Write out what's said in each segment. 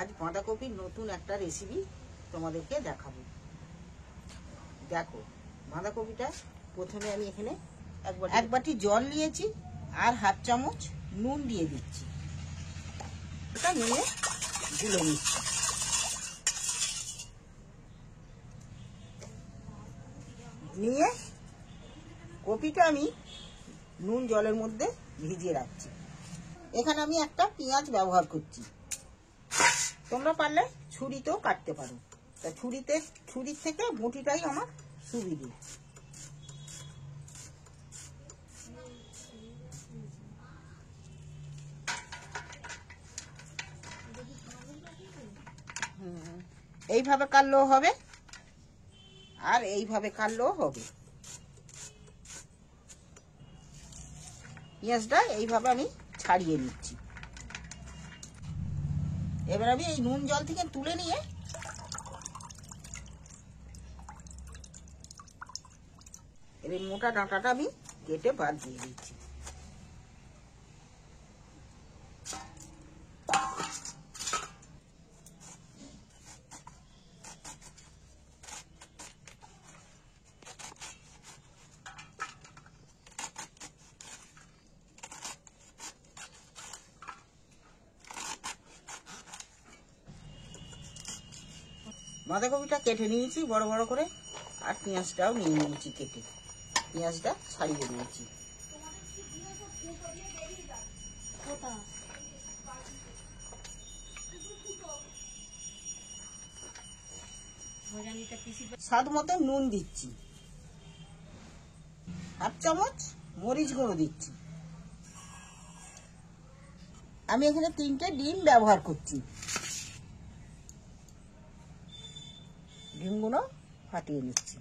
আজ বাঁধাকপির নতুন একটা রেসিপি তোমাদেরকে দেখাবো। দেখো, বাঁধাকপিটা প্রথমে আমি এখানে এক বাটি জল নিয়েছি আর হাফ চামচ নুন দিয়ে দিচ্ছি। এটা নিয়ে গুলে নিচ্ছি। নিয়ে কপিটা আমি নুন জলের মধ্যে ভিজিয়ে রাখছি। এখানে আমি একটা পেঁয়াজ ব্যবহার করছি। তোমরা পারলে ছুরিতেও কাটতে পারো, তা ছুরির থেকে বটিটাই আমার সুবিধে। এইভাবে কাটলেও হবে আর এইভাবে কাটলেও হবে। পেঁয়াজটা এইভাবে আমি ছাড়িয়ে নিচ্ছি। এবার আমি এই নুন জল থেকে তুলে নিয়ে এর মোটা ডাঁটাটা আমি কেটে বাদ দিয়ে দিচ্ছি। বাঁধাকপিটা কেটে নিয়েছি বড় বড় করে, আর পেঁয়াজটাও নিয়ে নিয়েছি কেটে। পেঁয়াজটা ছাড়িয়ে নিয়েছি। স্বাদ মতো নুন দিচ্ছি, হাফ চামচ মরিচ গুঁড়ো দিচ্ছি। আমি এখানে 3টে ডিম ব্যবহার করছি। ডিমগুলো ফাটিয়ে নিচ্ছি।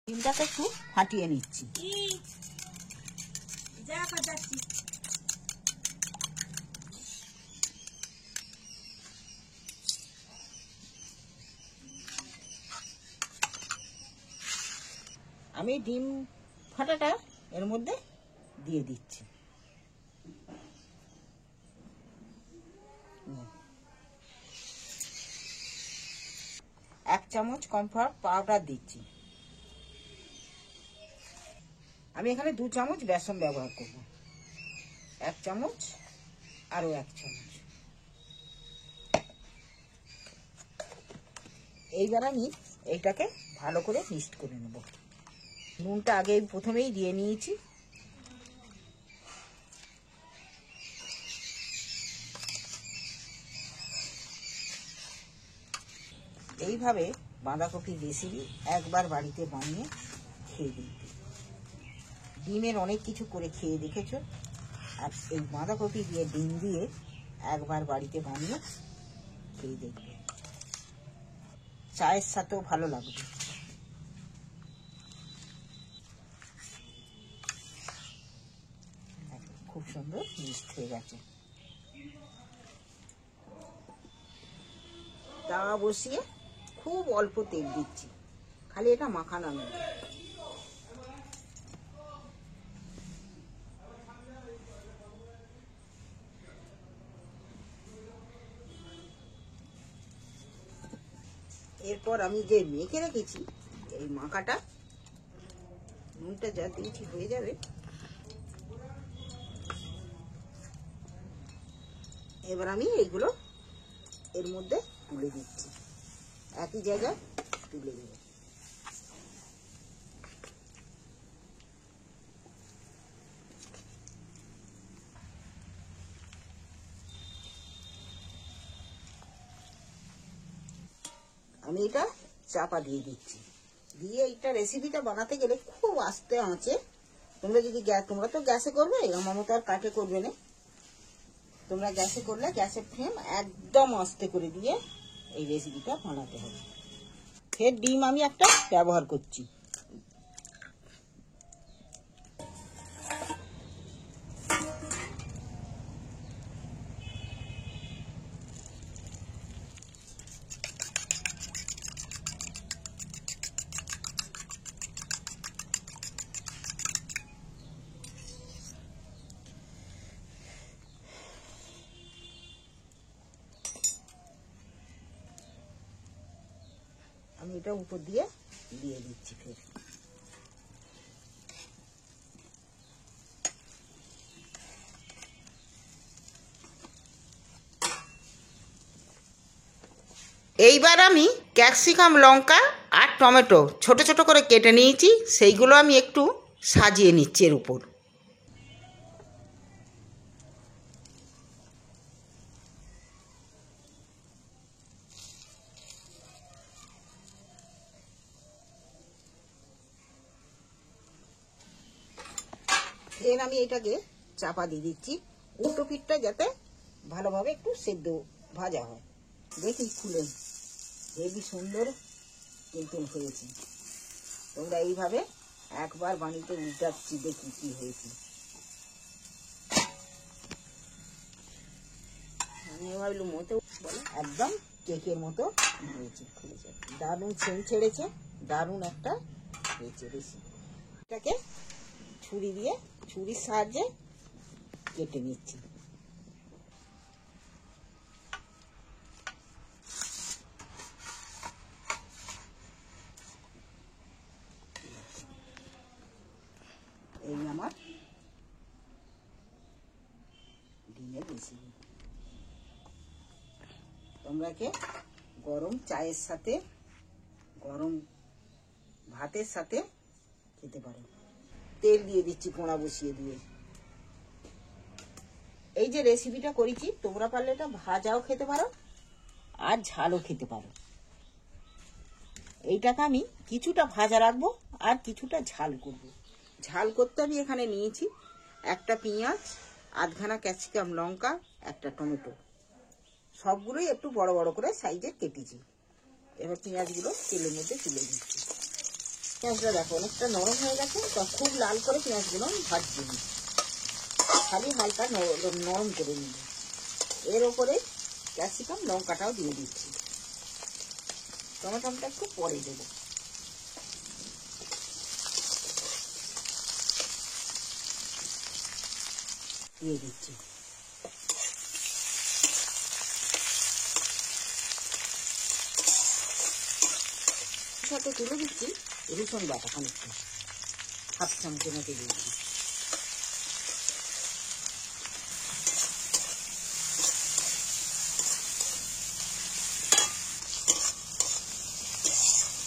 ডিমটাকে একটু ফাটিয়ে নিচ্ছি। আমি ডিম ফাটাটা এর মধ্যে দিয়ে দিচ্ছি। এক চামচ কমফর্ট পাউডার দিচ্ছি। আমি এখানে 2 চামচ বেসন ব্যবহার করব। 1 চামচ আরো 1 চামচ। এইবার আমি এইটাকে ভালো করে মিক্সড করে নেব। নুনটা আগে প্রথমেই দিয়ে নিয়েছি। এইভাবে বাঁধাকপির রেসিপি একবার বাড়িতে বানিয়ে খেয়ে দেখবে। ডিমের অনেক কিছু করে খেয়ে দেখেছ, আর এই বাঁধাকপি দিয়ে ডিম দিয়ে একবার বাড়িতে বানিয়ে খেয়ে দেখবে। চায়ের সাথেও ভালো লাগবে। খুব সুন্দর মিক্সড হয়ে গেছে। তাওয়া বসিয়ে খুব অল্প তেল দিচ্ছি, খালি এটা মাখানো নেই। এরপর আমি যে মেখে রেখেছি এই মাখাটা, নুনটা যা দিয়েছি হয়ে যাবে। এবার আমি এইগুলো এর মধ্যে তুলে দিচ্ছি, একই জায়গায় তুলে দেব। আমি এটা চাপা দিয়ে দিচ্ছি। দিয়ে এইটা রেসিপিটা বানাতে গেলে খুব আস্তে আঁচে, তোমরা তো গ্যাসে করবে, আমার মতো আর কাঠে করবে না। তোমরা গ্যাসে করলে গ্যাসের ফ্লেম একদম আস্তে করে দিয়ে এই রেসিপিটা বানাতে হবে। ফের ডিম আমি একটা ব্যবহার করছি। এটা উপর দিয়ে দিচ্ছি ফের। এইবার আমি ক্যাপসিকাম, লঙ্কা আর টমেটো ছোট ছোট করে কেটে নিয়েছি, সেইগুলো আমি একটু সাজিয়ে নিচ্ছি এর উপর। ফের আমি এটাকে চাপা দিয়ে দিচ্ছি, উল্টো পিঠটা যাতে ভালোভাবে একটু সেদ্ধ ভাজা হয়। দেখি খুলে হেবি সুন্দর কিন্তু হয়েছে। তোমরা এইভাবে একবার বাড়িতে উল্টাচ্ছি, দেখি কি হয়েছে। আমি ভাবলাম মতো বলে একদম কেকের মতো হয়েছে, খুলেছে, দারুণ সেন্ট ছেড়েছে, দারুণ একটা হয়েছে রেসিপি। এটাকে ছুরির সাহায্যে কেটে নিচ্ছি। এই আমার ডিমের রেসিপি। তোমরা কে গরম চায়ের সাথে, গরম ভাতের সাথে খেতে পারো। তেল দিয়ে দিচ্ছি কোঁড়া বসিয়ে দিয়ে। এই যে রেসিপিটা করেছি, তোমরা পারলে এটা ভাজাও খেতে পারো আর ঝালও খেতে পারো। এইটাকে আমি কিছুটা ভাজা রাখবো আর কিছুটা ঝাল করব। ঝাল করতে আমি এখানে নিয়েছি একটা পেঁয়াজ, আধখানা ক্যাপসিকাম, লঙ্কা, একটা টমেটো, সবগুলোই একটু বড় বড় করে সাইজে কেটেছি। এবার পেঁয়াজগুলো তেলের মধ্যে তুলে দিচ্ছি। পেঁয়াজটা দেখো অনেকটা নরম হয়ে গেছে, তো খুব লাল করে পেঁয়াজগুলো আমি ভাজছি না, খালি হালকা নরম করে নিব। এর ওপরে ক্যাপসিকাম, লঙ্কাটাও দিয়ে দিচ্ছি। টমেটোটা একটু পরে দেবো। দিয়ে দিচ্ছি। সাথে তুলে দিচ্ছি রসুন বাটা খানিকটা, হাফ চামচের মতো দিয়েছি।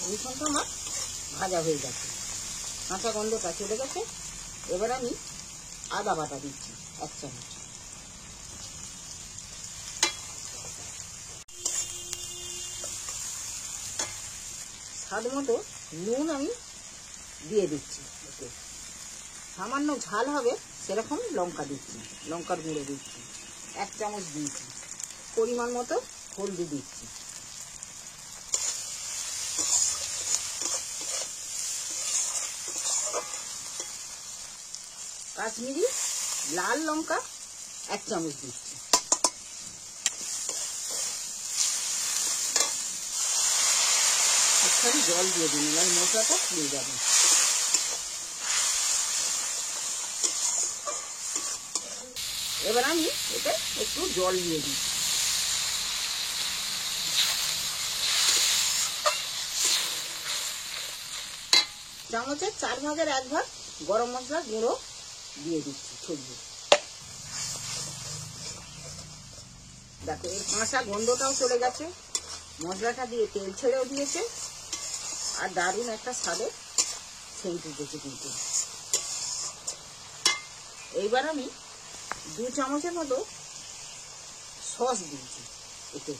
রসুনটা আমার ভাজা হয়ে গেছে, কাঁচা গন্ধটা চলে গেছে। এবার আমি আদা বাটা দিচ্ছি 1 চামচ। স্বাদ মতো নুন আমি দিয়ে দিচ্ছি। সামান্য ঝাল হবে সেরকম লঙ্কা দিচ্ছি, লঙ্কার গুঁড়ো দিচ্ছি 1 চামচ দিয়েছি। পরিমাণ মতো হলদি দিচ্ছি। কাশ্মীরি লাল লঙ্কা 1 চামচ দিচ্ছি। একটু জল দিয়ে দিন, নাহলে মশলাটা পুড়ে যাবে। এবার আমি এটা একটু জল দিয়ে দিই। চামচের 4 ভাগের 1 ভাগ গরম মশলা গুঁড়ো দিয়ে দিচ্ছি ছড়িয়ে। দেখো এই কাঁচা গন্ধটাও চলে গেছে, মশলাটা দিয়ে তেল ছেড়েও দিয়েছে, আর দারুণ একটা স্বাদে সেন্ট উঠেছে কিন্তু। এইবার আমি 2 চামচের মতো সস দিয়েছি, এতে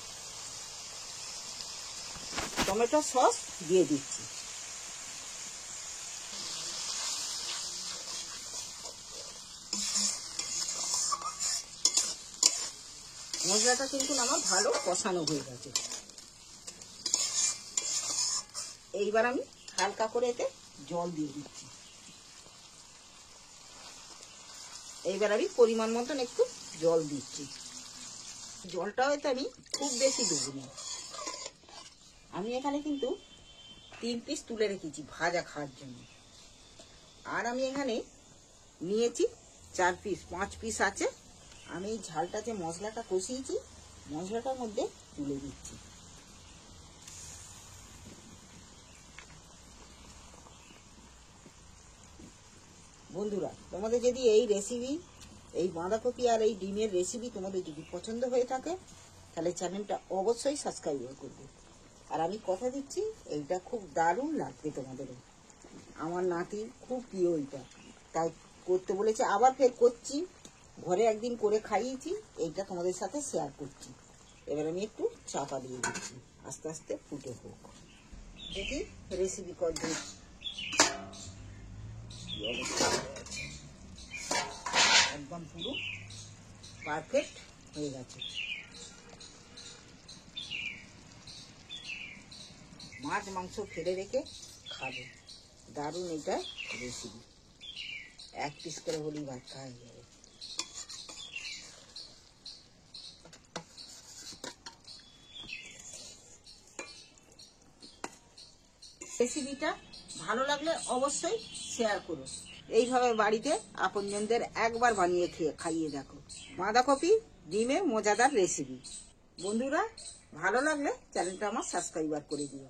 টমেটো সস দিয়ে দিচ্ছি। মশলাটা কিন্তু আমার ভালো কষানো হয়ে গেছে। এইবার আমি হালকা করে এতে জল দিয়ে দিচ্ছি। এইবার আমি পরিমাণ মতন একটু জল দিচ্ছি। জলটাও এতে আমি খুব বেশি দেবো না। আমি এখানে কিন্তু 3 পিস তুলে রেখেছি ভাজা খাওয়ার জন্য, আর আমি এখানে নিয়েছি 4 পিস, 5 পিস আছে। আমি এই ঝালটা যে মশলাটা কষিয়েছি, মশলাটার মধ্যে তুলে দিচ্ছি। বন্ধুরা, তোমাদের যদি এই রেসিপি, এই বাঁধাকপি আর এই ডিমের রেসিপি তোমাদের যদি পছন্দ হয়ে থাকে, তাহলে চ্যানেলটা অবশ্যই সাবস্ক্রাইব করবে। আর আমি কথা দিচ্ছি, এইটা খুব দারুণ লাগবে তোমাদেরও। আমার নাতির খুব প্রিয় এইটা, তাই করতে বলেছে। আবার ফের করছি, ঘরে একদিন করে খাইয়েছি, এইটা তোমাদের সাথে শেয়ার করছি। এবার আমি একটু চাপা দিয়ে দিচ্ছি, আস্তে আস্তে ফুটে হোক। দেখি রেসিপি কতদিন একদম পুরো পারফেক্ট হয়ে গেছে। মাছ মাংস ফেলে রেখে খাবে, দারুণ এটা রেসিপি। এক পিস করে হলেই ভাত খাওয়া যাবে। রেসিপিটা ভালো লাগলে অবশ্যই শেয়ার করো। এইভাবে বাড়িতে আপনজনদের একবার বানিয়ে খাইয়ে দেখো। বাঁধাকপি ডিমের মজাদার রেসিপি। বন্ধুরা, ভালো লাগলে চ্যানেলটা আমার সাবস্ক্রাইবার করে দিও।